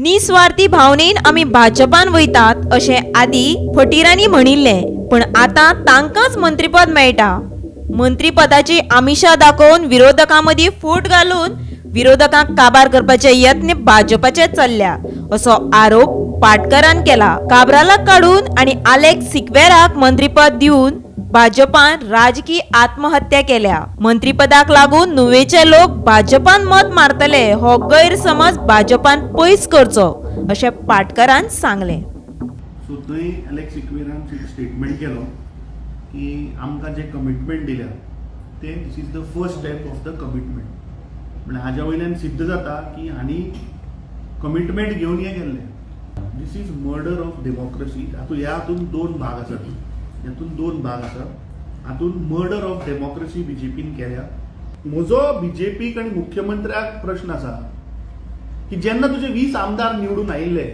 निस्वार्थी भावनेन आमी भाजपान वयतात अशें आदी फटिरांनी म्हणिल्लें, पण आतां तांकांच मंत्रीपद मेळटा. मंत्रीपदाची आमिषां दाखोवन विरोधकां मदीं फूट घालून विरोधकांक काबार करपाचे यत्न भाजपाचे चल्ल्या असो आरोप पाटकरान केला. काब्रालाक काडून आनी आलेक्स सिक्वेराक मंत्रीपद दिवन भाजपान राजकीय आत्महत्या केल्या. मंत्रीपदाक लागून नुवेचे लोक भाजपान मत मारतले हो गैरसमज भाजपान पयस करचो अशें पाटकरान सांगलें. सो थंय अलेक्स सिक्वेरान स्टेटमेंट केलो की आमकां जे कमिटमेंट दिल्या ते this is the first step of the commitment. म्हणजे हाज्या वयल्यान सिद्ध जाता की हांणी कमिटमेंट घेवन हें केल्लें. दिस इज मर्डर ऑफ डेमोक्रेसी. हातून दोन भाग आसात. हातून मर्डर ऑफ डेमोक्रेसी बीजेपीन केल्या. म्हजो बीजेपीक आनी मुख्यमंत्र्याक प्रश्न आसा की जेन्ना तुजे 20 आमदार निवडून आयिल्ले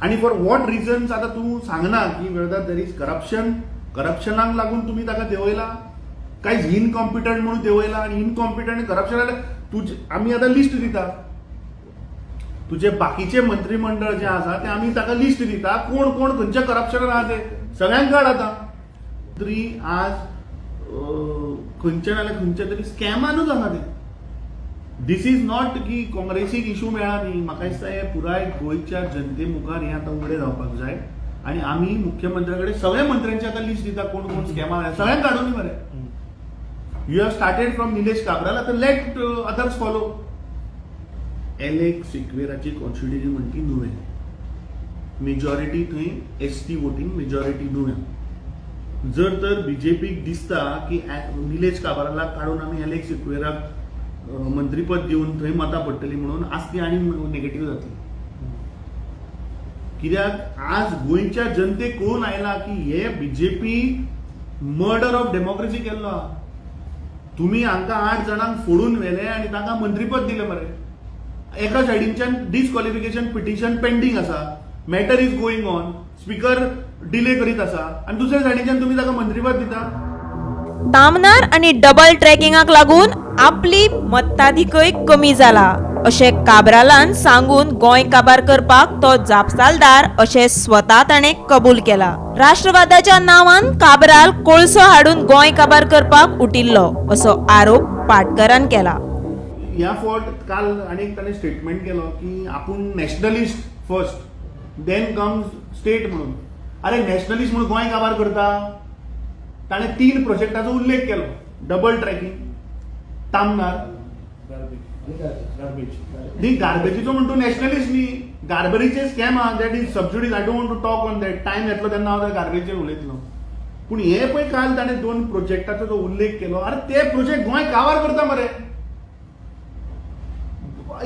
आनी फॉर वॉट रिजन्स आतां तूं सांगना की वेदर देर इज करप्शनाक लागून तुमी ताका देंवयला काय इनकॉम्पिटंट म्हणून देंवयला. आनी इनकॉम्पिटंट करप्शन जाल्यार आमी आतां लिस्ट दिता. तुजे बाकीचे मंत्रिमंडळ जे आसा ते आमी ताका लिस्ट दिता कोण कोण खंयच्या करप्शनान आहा ते सगळ्यांक कळ आतां. तरी आज खंयच्या नाल्यार खंयच्या तरी स्कॅमानूच आसा ते. दिस इज नॉट की काँग्रेसीक इशू मेळ्ळा न्ही. म्हाका दिसता हे पुराय गोंयच्या जनते मुखार हें आतां उघडें जावपाक जाय आनी आमी मुख्यमंत्र्या कडेन सगळ्या मंत्र्यांची आतां लिस्ट दिता कोण कोण स्कॅमान आहा सगळ्यांक काडून दी मरे. You have started from Nilesh Cabral आतां लेट अदर्स फॉलो. एलेक्स सिक्वेराची कॉन्स्टिट्युएन्सी म्हणटी नुवें. मेजॉरिटी थंय एसटी वोटींग मेजॉरिटी नुवें. जर तर बीजेपीक दिसता की निलेश काब्रालाक काडून आमी एलेक्स सिक्वेराक मंत्रीपद दिवन थंय मतां पडटली म्हणून आज ती आनी नेगेटिव्ह जातली. कित्याक आज गोंयच्या जनतेक कळून आयला की हे बीजेपी मर्डर ऑफ डेमोक्रेसी केल्लो आहा. तुमी हांकां 8 जाणांक फोडून व्हेले आनी तांकां मंत्रीपद दिलें मरे. एका सायडीच्यान डिस्क्वॉलिफिकेशन पिटिशन पेंडींग आसा. Matter is going on. Speaker delay करीत आसा आनी दुसऱ्या सायडीच्यान तुमी ताका मंत्रीपद दिता. तामनार आनी डबल ट्रॅकिंगाक लागून आपली मताधिकय कमी जाला अशें काब्रालान सांगून गोंय काबार करपाक तो जापसालदार अशें स्वता ताणें कबूल केला. राष्ट्रवादाच्या नांवान काब्राल कोळसो हाडून गोंय काबार करपाक उटिल्लो असो आरोप पाटकरान केला. ह्या फावट काल आनीक ताणें स्टेटमेंट केलो की आपूण nationalist first then comes state म्हणून. अरे नॅशनलिस्ट म्हणून गोंय काबार करता. ताणें 3 प्रोजेक्टाचो उल्लेख केलो. डबल ट्रॅकिंग, तामनार, गार्बेजीचो म्हणून नॅशनलिस्ट न्ही. गार्बेजीचे स्कॅम आहा that is subsidies. I don't want to talk on that. Time येतलो तेन्ना हांव त्या गार्बेजीचेर उलयतलो. पूण हे पळय काल ताणें 2 प्रोजेक्टाचो जो उल्लेख केलो. अरे ते प्रोजेक्ट गोंय काबार करता मरे.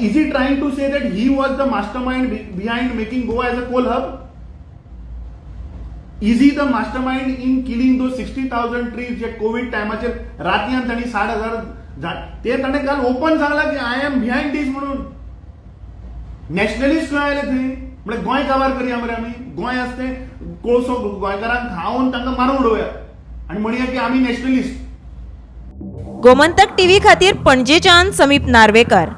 Is he trying to say that he was the mastermind behind making Goa as a coal hub? Is he the mastermind in killing those 60,000 trees जे कोविड टायमाचेर रातयान तांणी 60,000 ते ताणें काल ओपन सांगला की आय एम बिहाइंड दीस म्हणून. नॅशनलिस्ट खंय आयले थंय म्हणजे गोंय काबार करया मरे आमी. गोंय आसा तें कोळसो गोंयकारांक खावन तांकां मारून उडोवया आनी म्हणया की आमी नॅशनलिस्ट. गोमंतक टीव्ही खातीर पणजेच्यान समीप नार्वेकर.